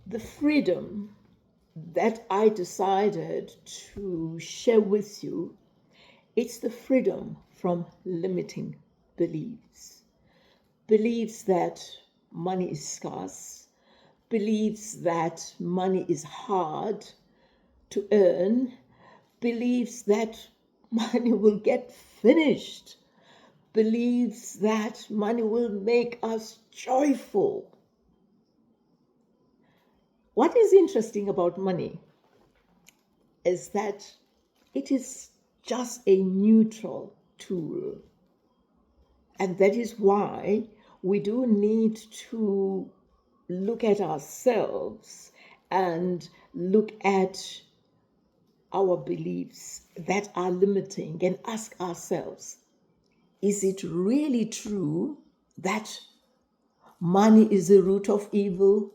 The freedom that I decided to share with you, it's the freedom from limiting beliefs. Beliefs that money is scarce, beliefs that money is hard to earn, beliefs that money will get finished, beliefs that money will make us joyful. What is interesting about money is that it is just a neutral tool. And that is why we do need to look at ourselves and look at our beliefs that are limiting and ask ourselves, is it really true that money is the root of evil?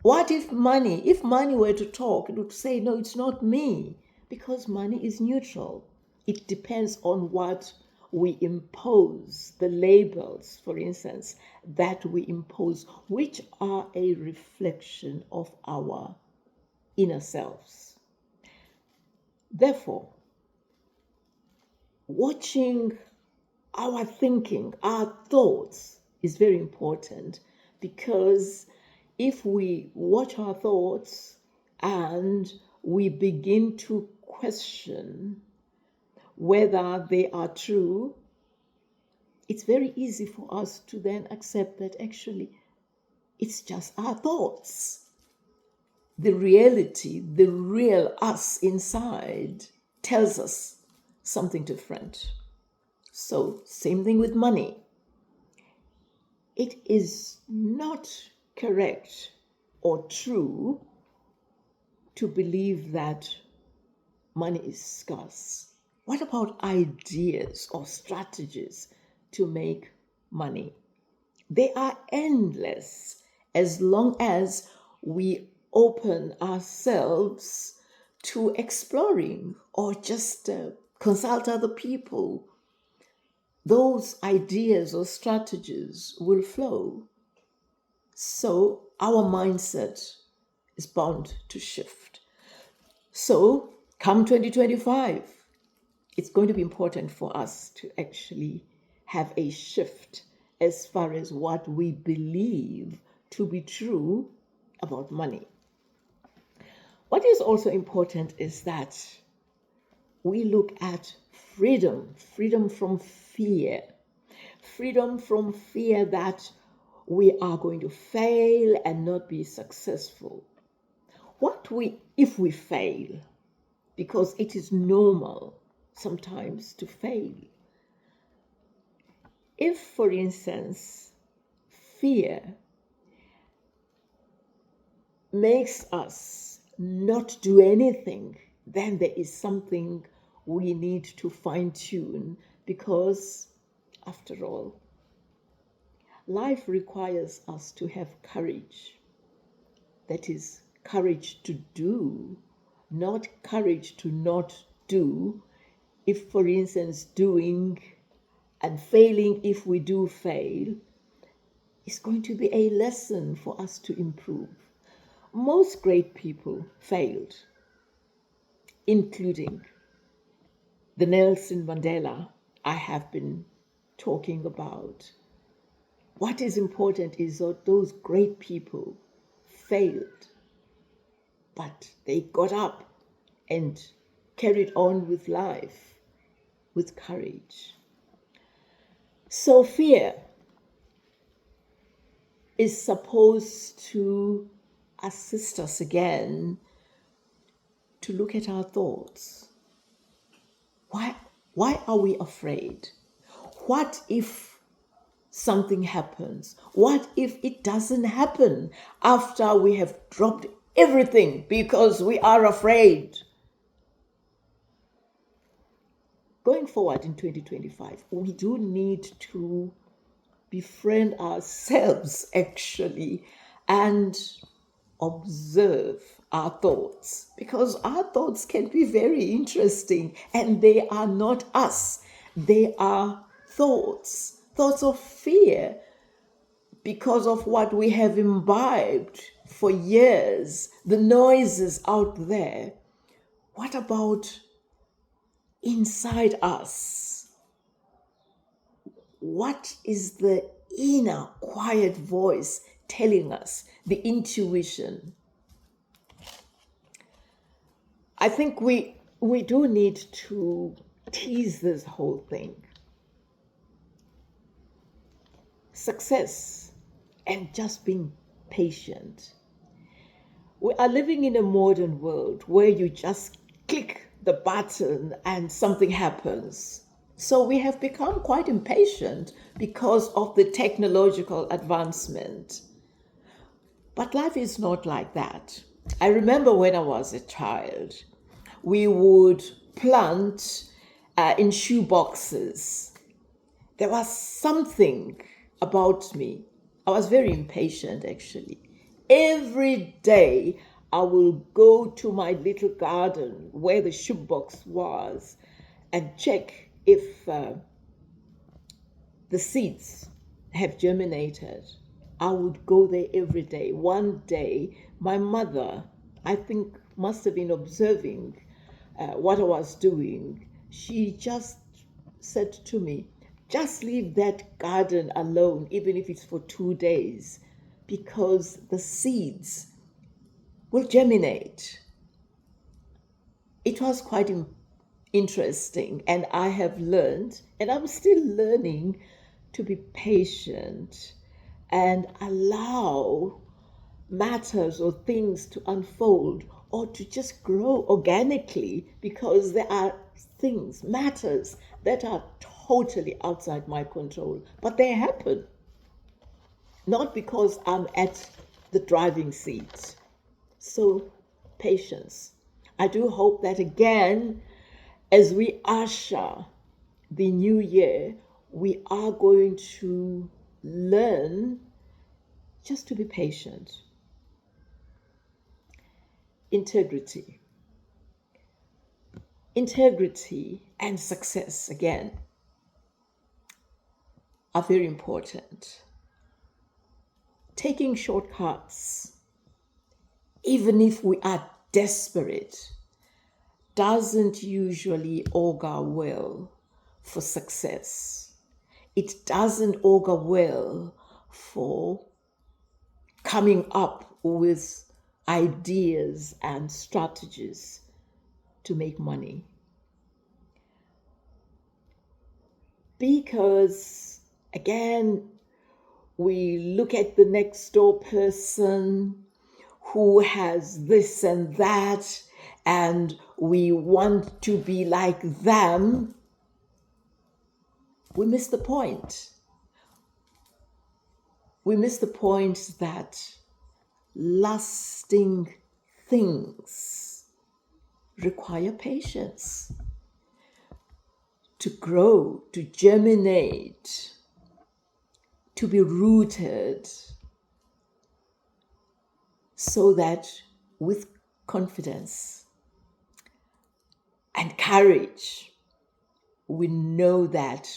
What if money were to talk, it would say, no, it's not me, because money is neutral. It depends on what we impose, the labels, for instance, that we impose, which are a reflection of our inner selves. Therefore, watching our thinking, our thoughts is very important, because if we watch our thoughts and we begin to question whether they are true, it's very easy for us to then accept that actually it's just our thoughts. The reality, the real us inside tells us something different. So, same thing with money. It is not correct or true to believe that money is scarce. What about ideas or strategies to make money? They are endless as long as we open ourselves to exploring or just consult other people. Those ideas or strategies will flow. So our mindset is bound to shift. So come 2025, it's going to be important for us to actually have a shift as far as what we believe to be true about money. What is also important is that we look at freedom from fear, freedom from fear that we are going to fail and not be successful. If we fail? Because it is normal sometimes to fail. If, for instance, fear makes us not do anything, then there is something we need to fine-tune, because after all, life requires us to have courage. That is, courage to do, not courage to not do. If, for instance, doing and failing, if we do fail, is going to be a lesson for us to improve. Most great people failed, including the Nelson Mandela I have been talking about. What is important is that those great people failed, but they got up and carried on with life with courage. So fear is supposed to assist us again to look at our thoughts. Why are we afraid? What if something happens? What if it doesn't happen after we have dropped everything because we are afraid? Going forward in 2025, we do need to befriend ourselves actually and observe our thoughts, because our thoughts can be very interesting, and they are not us. They are thoughts of fear, because of what we have imbibed for years, the noises out there. What about inside us? What is the inner quiet voice telling us, the intuition? I think we do need to tease this whole thing. Success and just being patient. We are living in a modern world where you just click the button and something happens. So we have become quite impatient because of the technological advancement. But life is not like that. I remember when I was a child, we would plant in shoe boxes. There was something about me. I was very impatient, actually. Every day I will go to my little garden where the shoebox was and check if the seeds have germinated. I would go there every day. One day, my mother, I think, must have been observing what I was doing. She just said to me, just leave that garden alone, even if it's for 2 days, because the seeds will germinate. It was quite interesting, and I have learned, and I'm still learning, to be patient and allow matters or things to unfold or to just grow organically, because there are things, matters that are totally outside my control, but they happen. Not because I'm at the driving seat. So, patience. I do hope that again, as we usher the new year, we are going to learn just to be patient. Integrity. Integrity and success, again, are very important. Taking shortcuts, even if we are desperate, doesn't usually augur well for success. It doesn't augur well for coming up with ideas and strategies to make money. Because, again, we look at the next door person who has this and that, and we want to be like them. We miss the point. We miss the point that lasting things require patience to grow, to germinate, to be rooted, so that with confidence and courage, we know that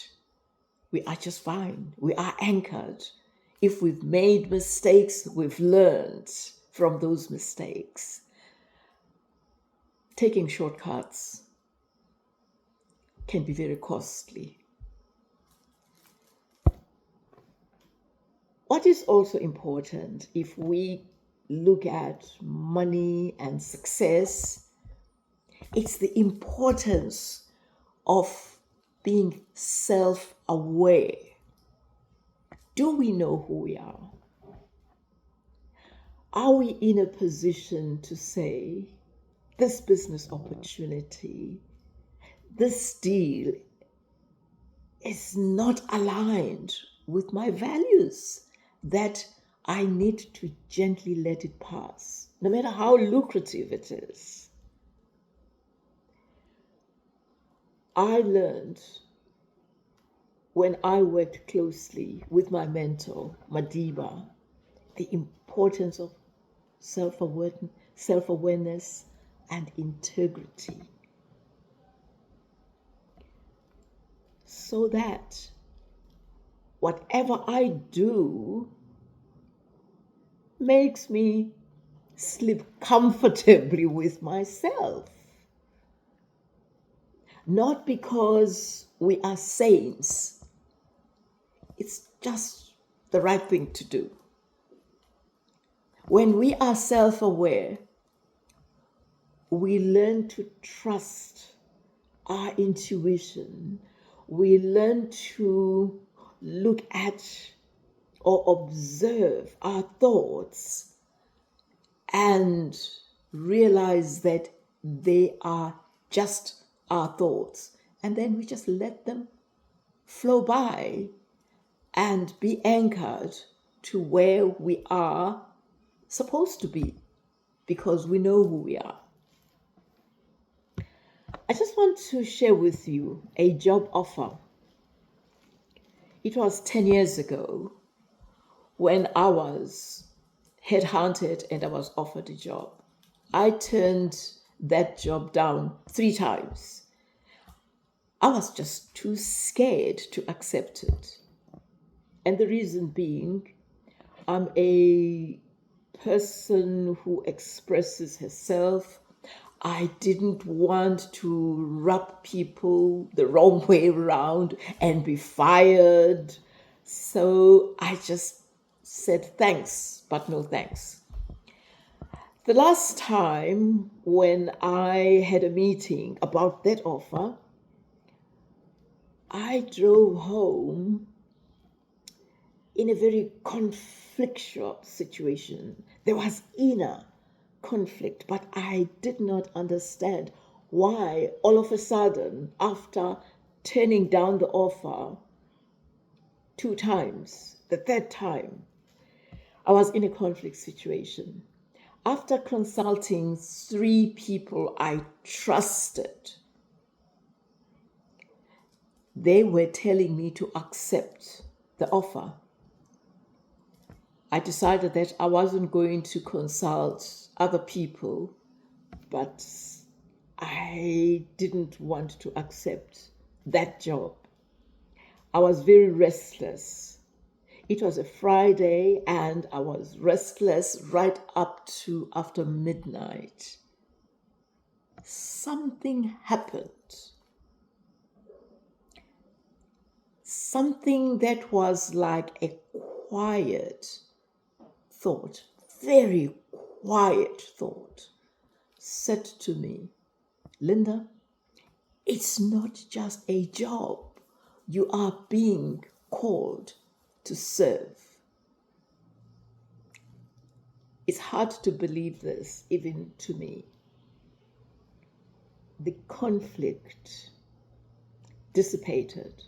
we are just fine. We are anchored. If we've made mistakes, we've learned from those mistakes. Taking shortcuts can be very costly. What is also important, if we look at money and success, it's the importance of being self-aware. Do we know who we are? Are we in a position to say, this business opportunity, this deal is not aligned with my values, that I need to gently let it pass, no matter how lucrative it is? I learned when I worked closely with my mentor, Madiba, the importance of self-awareness and integrity, so that whatever I do makes me sleep comfortably with myself. Not because we are saints, it's just the right thing to do. When we are self-aware, we learn to trust our intuition. We learn to look at or observe our thoughts and realize that they are just our thoughts. And then we just let them flow by and be anchored to where we are supposed to be because we know who we are. I just want to share with you a job offer. It was 10 years ago when I was headhunted and I was offered a job. I turned that job down 3 times. I was just too scared to accept it. And the reason being, I'm a person who expresses herself. I didn't want to rub people the wrong way around and be fired. So I just said thanks, but no thanks. The last time when I had a meeting about that offer, I drove home in a very conflictual situation. There was inner conflict, but I did not understand why all of a sudden, after turning down the offer 2 times, the 3rd time, I was in a conflict situation. After consulting 3 people I trusted, they were telling me to accept the offer. I decided that I wasn't going to consult other people, but I didn't want to accept that job. I was very restless. It was a Friday and I was restless right up to after midnight. Something happened. Something that was like a quiet thought, very quiet thought, said to me, Linda, it's not just a job. You are being called to serve. It's hard to believe this, even to me. The conflict dissipated.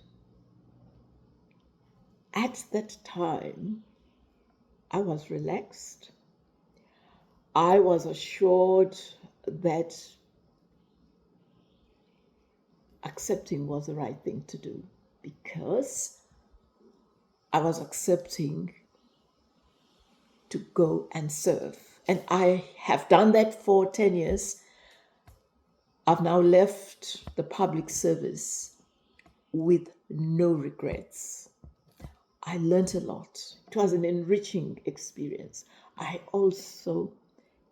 At that time, I was relaxed. I was assured that accepting was the right thing to do because I was accepting to go and serve. And I have done that for 10 years. I've now left the public service with no regrets. I learned a lot. It was an enriching experience. I also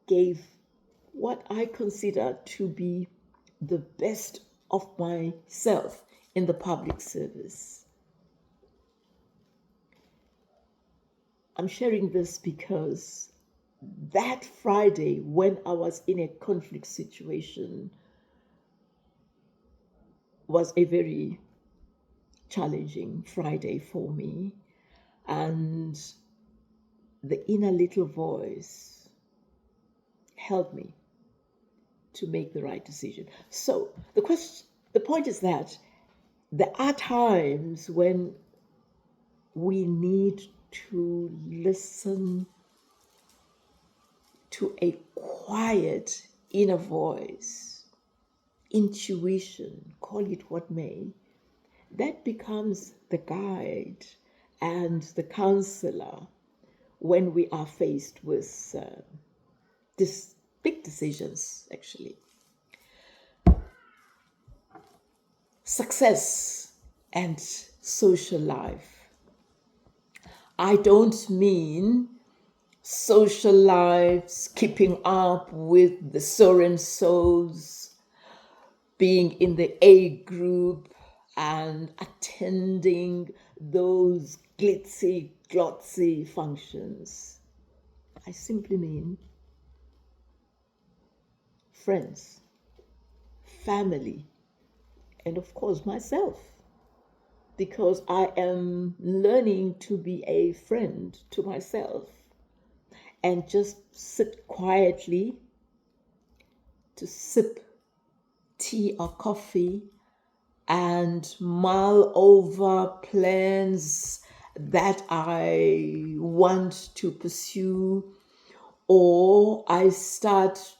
gave what I consider to be the best of myself in the public service. I'm sharing this because that Friday, when I was in a conflict situation, was a very challenging Friday for me. And the inner little voice helped me to make the right decision. So the point is that there are times when we need to listen to a quiet inner voice, intuition, call it what may, that becomes the guide and the counselor when we are faced with big decisions, actually. Success and social life. I don't mean social lives, keeping up with the so and so's, being in the A group and attending those glitzy, glotzy functions. I simply mean friends, family, and of course myself, because I am learning to be a friend to myself and just sit quietly to sip tea or coffee and mull over plans that I want to pursue, or I start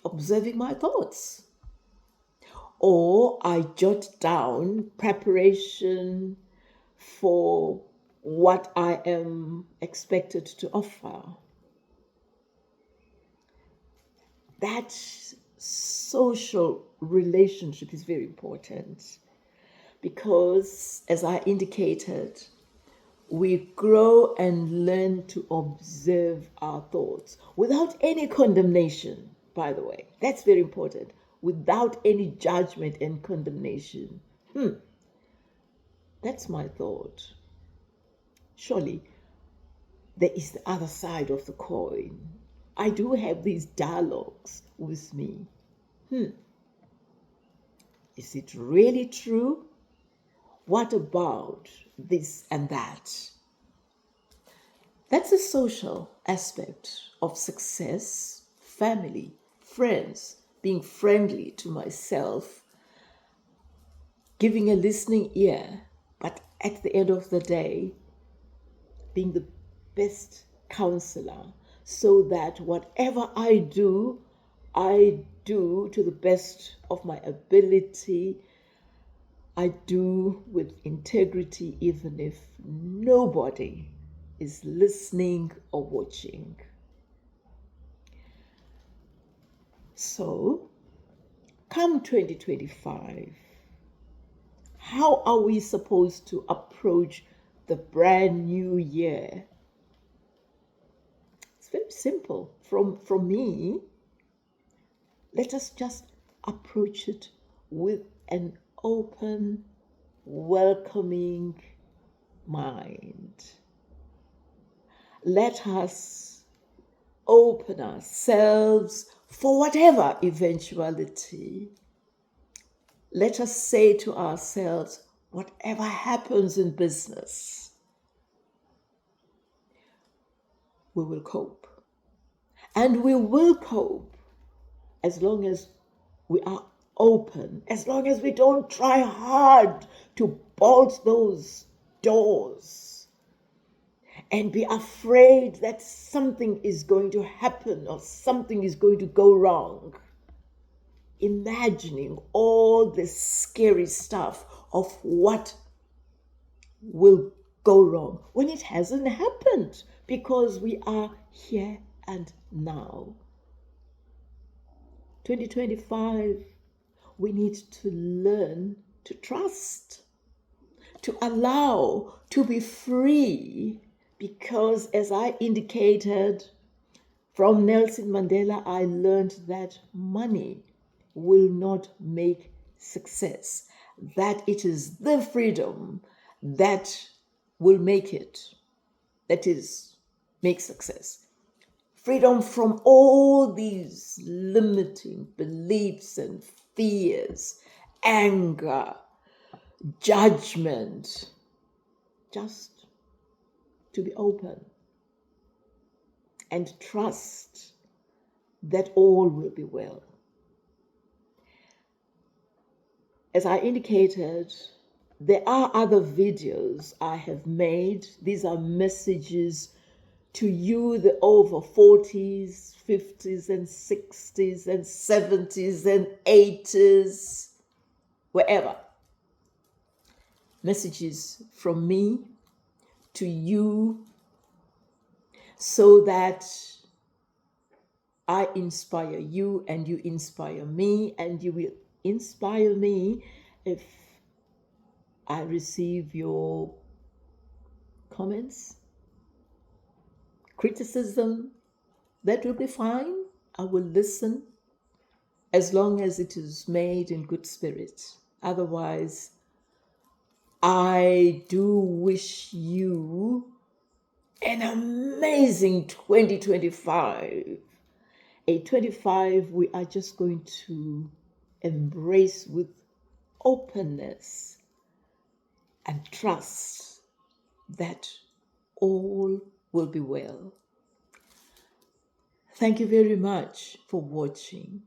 observing my thoughts, or I jot down preparation for what I am expected to offer. That social relationship is very important because, as I indicated, we grow and learn to observe our thoughts without any condemnation, by the way. That's very important. Without any judgment and condemnation. That's my thought. Surely there is the other side of the coin. I do have these dialogues with me. Is it really true? What about this and that? That's a social aspect of success, family, friends, being friendly to myself, giving a listening ear, but at the end of the day, being the best counselor so that whatever I do to the best of my ability. I do with integrity, even if nobody is listening or watching. So, come 2025, how are we supposed to approach the brand new year? It's very simple. From me, let us just approach it with an open, welcoming mind. Let us open ourselves for whatever eventuality. Let us say to ourselves, whatever happens in business, we will cope. And we will cope as long as we are open, as long as we don't try hard to bolt those doors and be afraid that something is going to happen or something is going to go wrong. Imagining all the scary stuff of what will go wrong when it hasn't happened, because we are here and now. 2025, we need to learn to trust, to allow, to be free, because as I indicated, from Nelson Mandela, I learned that money will not make success, that it is the freedom that will make it, that is, make success. Freedom from all these limiting beliefs and fears, anger, judgment, just to be open and trust that all will be well. As I indicated, there are other videos I have made. These are messages to you, the over 40s, 50s, and 60s, and 70s, and 80s, wherever. Messages from me to you so that I inspire you and you inspire me, and you will inspire me if I receive your comments, Criticism, that will be fine. I will listen as long as it is made in good spirit. Otherwise, I do wish you an amazing 2025. A 25 we are just going to embrace with openness and trust that all will be well. Thank you very much for watching.